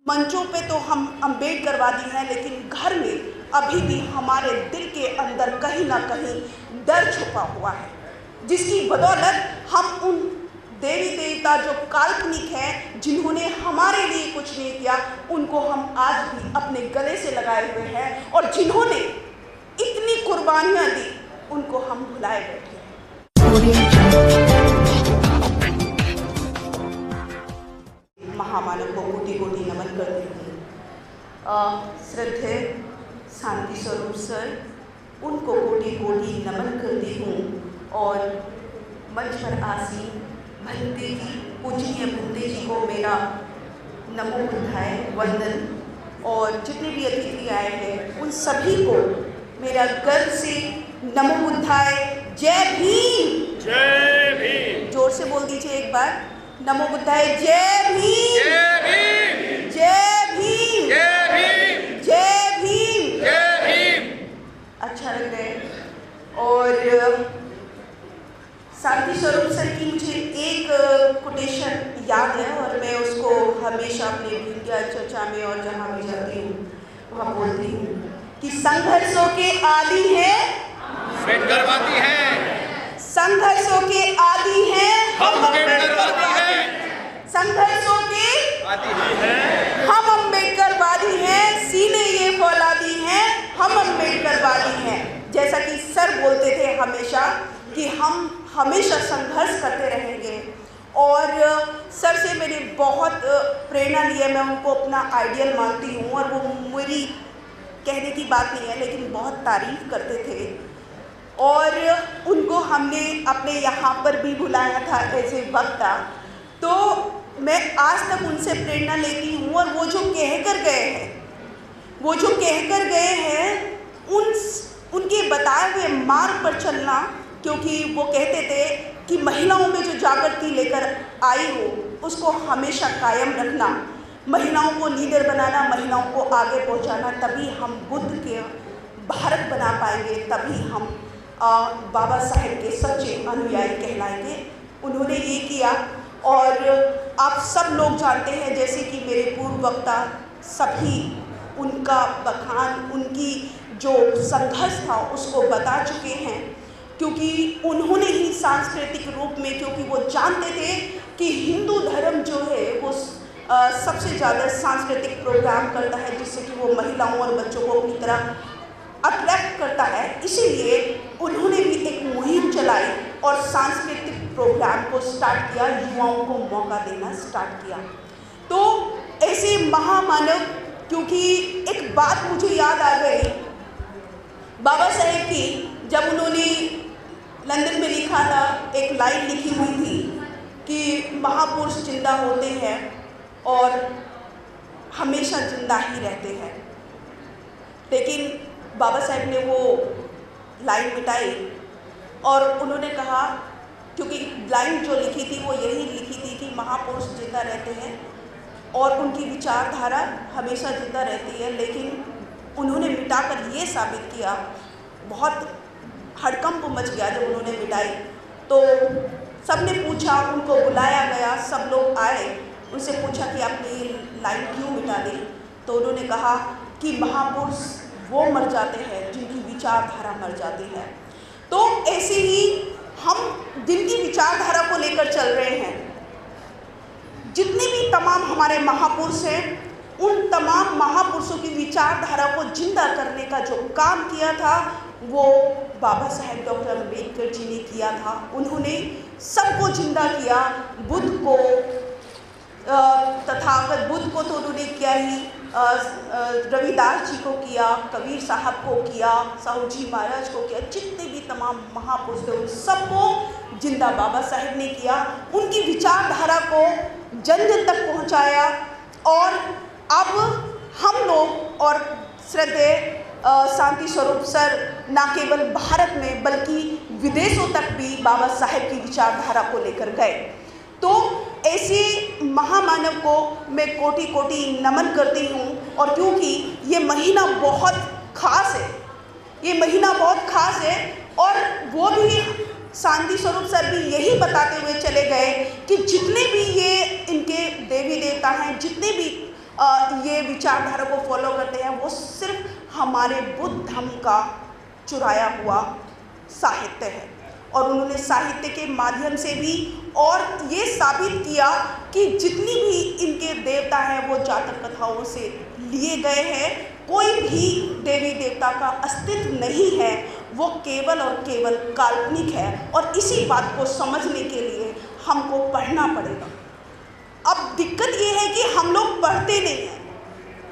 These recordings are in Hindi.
मंचों पे तो हम अम्बेडकरवादी हैं, लेकिन घर में अभी भी हमारे दिल के अंदर कहीं ना कहीं डर छुपा हुआ है, जिसकी बदौलत हम उन देवी देवता जो काल्पनिक हैं, जिन्होंने हमारे लिए कुछ नहीं किया, उनको हम आज भी अपने गले से लगाए हुए हैं, और जिन्होंने इतनी कुर्बानियाँ दी उनको हम भुलाए बैठे हैं। महामानव को कोटि कोटि नमन करती हूँ। श्रद्धेय शांति स्वरूप सर, उनको कोटि कोटि नमन करती हूँ, और मंच पर आसीन भंते जी, पूजनीय भंते जी को मेरा नमो बुद्धाय वंदन, और जितने भी अतिथि आए हैं उन सभी को मेरा गर्व से नमो बुद्धाय, जय भीम। जय भीम। जोर से बोल दीजिए एक बार, नमो बुद्धाय, जय भीम। जय भीम। जय भीम। जय भीम। जय भीम। जय भीम। अच्छा लग रहा है। और शांति स्वरूप सर की मुझे एक कोटेशन याद है, और मैं उसको हमेशा अपने मीडिया चर्चा में और जहाँ भी जाती हूँ वहाँ बोलती हूँ कि संघर्षों के आदि हैं अम्बेडकरवादी हैं, संघर्षों के आदि हैं हम अम्बेडकरवादी हैं, संघर्षों के आदि हैं, हम अम्बेडकरवादी हैं, सीने ये फौलादी हैं, हम अम्बेडकरवादी हैं। जैसा कि सर बोलते थे हमेशा कि हम हमेशा संघर्ष करते रहेंगे, और सर से मैंने बहुत प्रेरणा ली है। मैं उनको अपना आइडियल मानती हूँ, और वो मेरी कहने की बात नहीं है लेकिन बहुत तारीफ़ करते थे, और उनको हमने अपने यहाँ पर भी बुलाया था ऐसे वक्ता। तो मैं आज तक उनसे प्रेरणा लेती हूँ, और वो जो कह कर गए हैं उनके बताए हुए मार्ग पर चलना, क्योंकि वो कहते थे कि महिलाओं में जो जागृति लेकर आई हो उसको हमेशा कायम रखना, महिलाओं को लीडर बनाना, महिलाओं को आगे पहुंचाना, तभी हम बुद्ध के भारत बना पाएंगे, तभी हम बाबा साहेब के सच्चे अनुयायी कहलाएंगे। उन्होंने ये किया, और आप सब लोग जानते हैं, जैसे कि मेरे पूर्व वक्ता सभी उनका बखान, उनकी जो संघर्ष था उसको बता चुके हैं, क्योंकि उन्होंने ही सांस्कृतिक रूप में, क्योंकि वो जानते थे कि हिंदू धर्म जो है वो सबसे ज़्यादा सांस्कृतिक प्रोग्राम करता है, जिससे कि वो महिलाओं और बच्चों को अपनी तरफ अट्रैक्ट करता है। इसीलिए उन्होंने भी एक मुहिम चलाई और सांस्कृतिक प्रोग्राम को स्टार्ट किया, युवाओं को मौका देना स्टार्ट किया। तो ऐसे महामानव, क्योंकि एक बात मुझे याद आ गई बाबा साहेब की, जब उन्होंने लंदन में लिखा था, एक लाइन लिखी हुई थी कि महापुरुष जिंदा होते हैं और हमेशा जिंदा ही रहते हैं, लेकिन बाबा साहेब ने वो लाइन मिटाई, और उन्होंने कहा, क्योंकि लाइन जो लिखी थी वो यही लिखी थी कि महापुरुष जिंदा रहते हैं और उनकी विचारधारा हमेशा जिंदा रहती है, लेकिन उन्होंने मिटाकर ये साबित किया। बहुत हड़कंप मच गया जब उन्होंने मिटाई, तो सबने पूछा, उनको बुलाया गया, सब लोग आए, उनसे पूछा कि आपने ये लाइन क्यों मिटा दी? तो उन्होंने कहा कि महापुरुष वो मर जाते हैं जिनकी विचारधारा मर जाती है। तो ऐसे ही हम जिनकी विचारधारा को लेकर चल रहे हैं, जितने भी तमाम हमारे महापुरुष हैं, उन तमाम महापुरुषों की विचारधारा को जिंदा करने का जो काम किया था वो बाबा साहेब डॉक्टर अम्बेडकर जी ने किया था। उन्होंने सबको जिंदा किया, बुद्ध को, तथागत बुद्ध को तो उन्होंने किया ही, रविदास जी को किया, कबीर साहब को किया, साहू जी महाराज को किया, जितने भी तमाम महापुरुष थे उन सबको जिंदा बाबा साहेब ने किया। उनकी विचारधारा को जन जन तक पहुंचाया, और अब हम लोग और श्रद्धेय शांति स्वरूप सर न केवल भारत में बल्कि विदेशों तक भी बाबा साहेब की विचारधारा को लेकर गए। तो ऐसे महामानव को मैं कोटि कोटि नमन करती हूँ, और क्योंकि ये महीना बहुत खास है, ये महीना बहुत खास है, और वो भी शांति स्वरूप सर भी यही बताते हुए चले गए कि जितने भी ये इनके देवी देवता हैं, जितने भी ये विचारधारा को फॉलो करते हैं, वो सिर्फ हमारे बुद्ध धर्म का चुराया हुआ साहित्य है। और उन्होंने साहित्य के माध्यम से भी और ये साबित किया कि जितनी भी इनके देवता हैं वो जातक कथाओं से लिए गए हैं, कोई भी देवी देवता का अस्तित्व नहीं है, वो केवल और केवल काल्पनिक है। और इसी बात को समझने के लिए हमको पढ़ना पड़ेगा। अब दिक्कत ये है कि हम लोग पढ़ते नहीं हैं।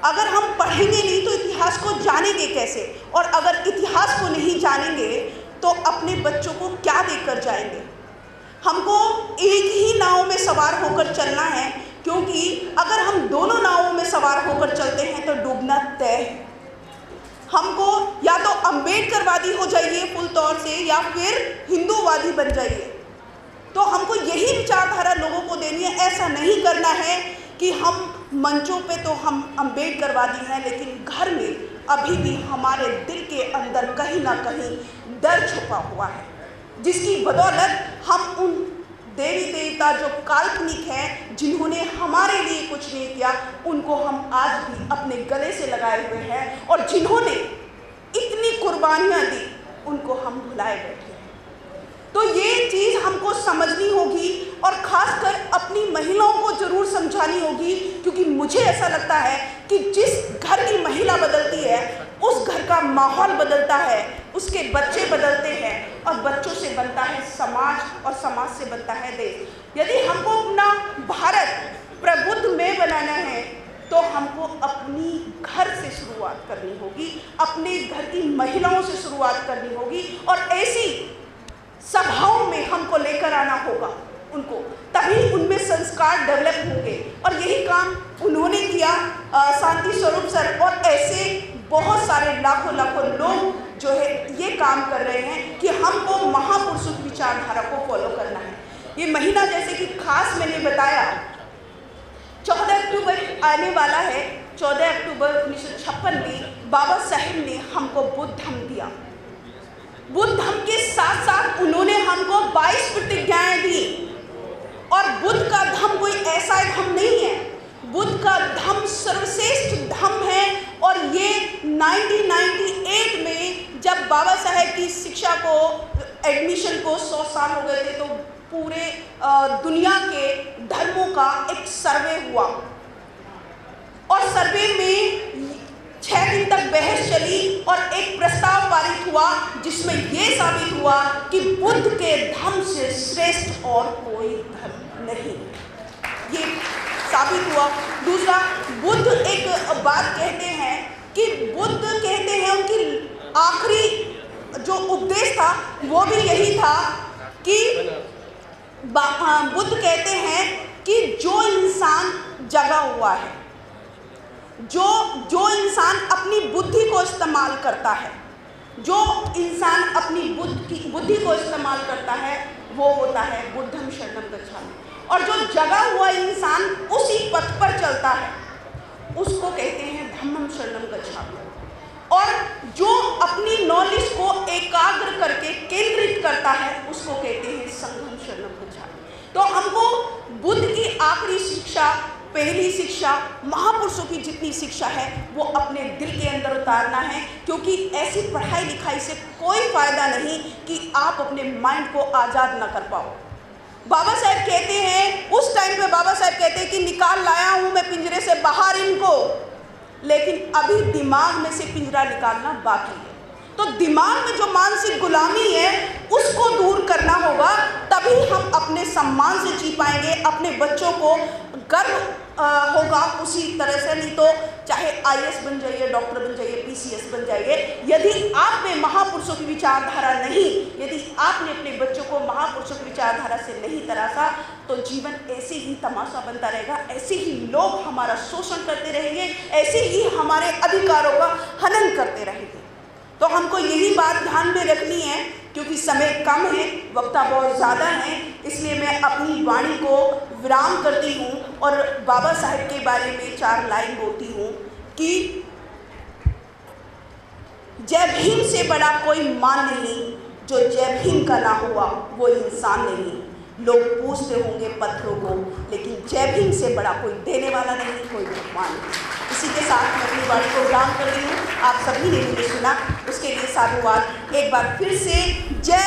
अगर हम पढ़ेंगे नहीं तो इतिहास को जानेंगे कैसे, और अगर इतिहास को नहीं जानेंगे तो अपने बच्चों को क्या देकर जाएंगे। हमको एक ही नाव में सवार होकर चलना है, क्योंकि अगर हम दोनों नावों में सवार होकर चलते हैं तो डूबना तय है। हमको या तो अम्बेडकरवादी हो जाइए फुल तौर से, या फिर हिंदूवादी बन जाइए। तो हमको यही विचारधारा लोगों को देनी है। ऐसा नहीं करना है कि हम मंचों पे तो हम अम्बेडकरवादी हैं, लेकिन घर में अभी भी हमारे दिल के अंदर कहीं ना कहीं डर छुपा हुआ है, जिसकी बदौलत हम उन देवी देवता जो काल्पनिक हैं, जिन्होंने हमारे लिए कुछ नहीं किया, उनको हम आज भी अपने गले से लगाए हुए हैं। और जिन्होंने इतनी कुर्बानियाँ दी, उनको हम भुलाए बैठे हैं। तो ये चीज़ हमको समझनी होगी, और ख़ासकर अपनी महिलाओं को ज़रूर समझानी होगी, क्योंकि मुझे ऐसा लगता है कि जिस घर की महिला बदलती है, उस घर का माहौल बदलता है, उसके बच्चे बदलते हैं, और बच्चों से बनता है समाज, और समाज से बनता है देश। यदि हमको अपना भारत प्रबुद्ध में बनाना है तो हमको अपनी घर से शुरुआत करनी होगी, अपने घर की महिलाओं से शुरुआत करनी होगी, और ऐसी सभाओं में हमको लेकर आना होगा उनको, तभी उनमें संस्कार डेवलप होंगे। और यही काम उन्होंने किया, शांति स्वरूप सर, और ऐसे बहुत सारे लाखों लाखों लोग जो है ये काम कर रहे हैं कि हमको महापुरुषों की विचारधारा को फॉलो करना है। ये महीना जैसे कि खास मैंने बताया 14 अक्टूबर आने वाला है। 14 अक्टूबर 1956 में बाबा साहेब ने हमको बुद्ध धम्म दिया। बुद्ध धम्म के साथ साथ उन्होंने हमको 22 प्रतिज्ञाएं दी। और बुद्ध का धम्म कोई ऐसा धम्म नहीं है, बुद्ध का धम्म सर्वश्रेष्ठ धम्म है। और ये 1998 में जब बाबा साहेब की शिक्षा को एडमिशन को 100 साल हो गए थे, तो पूरे दुनिया के धर्मों का एक सर्वे हुआ, और सर्वे में 6 दिन तक बहस चली और एक प्रस्ताव पारित हुआ, जिसमें यह साबित हुआ कि बुद्ध के धर्म से श्रेष्ठ और कोई धर्म नहीं। ये साबित हुआ। दूसरा, बुद्ध एक बात कहते हैं कि बुद्ध कहते हैं उनकी आखिरी जो उपदेश था वो भी यही था कि बुद्ध कहते हैं कि जो इंसान जगा हुआ है, जो इंसान अपनी बुद्धि को इस्तेमाल करता है, जो इंसान अपनी बुद्धि को इस्तेमाल करता है, वो होता है बुद्धं शरणं गच्छामि। और जो जगा हुआ इंसान उसी पथ पर चलता है, उसको कहते हैं धम्मं शरणं गच्छामि। और जो अपनी नॉलेज को एकाग्र करके केंद्रित करता है, उसको कहते हैं संघं शरणं गच्छामि। तो हमको बुद्ध की आखिरी शिक्षा, पहली शिक्षा, महापुरुषों की जितनी शिक्षा है, वो अपने दिल के अंदर उतारना है, क्योंकि ऐसी पढ़ाई लिखाई से कोई फायदा नहीं कि आप अपने माइंड को आज़ाद ना कर पाओ। बाबा साहेब कहते हैं, उस टाइम पे बाबा साहेब कहते हैं कि निकाल लाया हूँ मैं पिंजरे से बाहर इनको, लेकिन अभी दिमाग में से पिंजरा निकालना बाकी है। तो दिमाग में जो मानसिक गुलामी है उसको दूर करना होगा, तभी हम अपने सम्मान से जी पाएंगे, अपने बच्चों को गर्व होगा उसी तरह से। नहीं तो चाहे IAS बन जाइए, डॉक्टर बन जाइए, PCS बन जाइए, यदि आप में महापुरुषों की विचारधारा नहीं, यदि आपने अपने बच्चों को महापुरुषों की विचारधारा से नहीं तराशा, तो जीवन ऐसे ही तमाशा बनता रहेगा, ऐसे ही लोग हमारा शोषण करते रहेंगे, ऐसे ही हमारे अधिकारों का हनन करते रहेंगे। तो हमको यही बात ध्यान में रखनी है, क्योंकि समय कम है, वक्ता बहुत ज़्यादा है, इसलिए मैं अपनी वाणी को विराम करती हूँ और बाबा साहेब के बारे में 4 लाइन बोलती हूँ कि जय भीम से बड़ा कोई मान नहीं, जो जय भीम का ना हुआ वो इंसान नहीं। लोग पूछते होंगे पत्थरों को, लेकिन जय भीम से बड़ा कोई देने वाला नहीं, कोई भगवान नहीं। इसी के साथ मैं अपनी वाणी को विराम कर रही हूँ। आप सभी ने मुझे सुना, उसके लिए साधुवाद। एक बार फिर से जय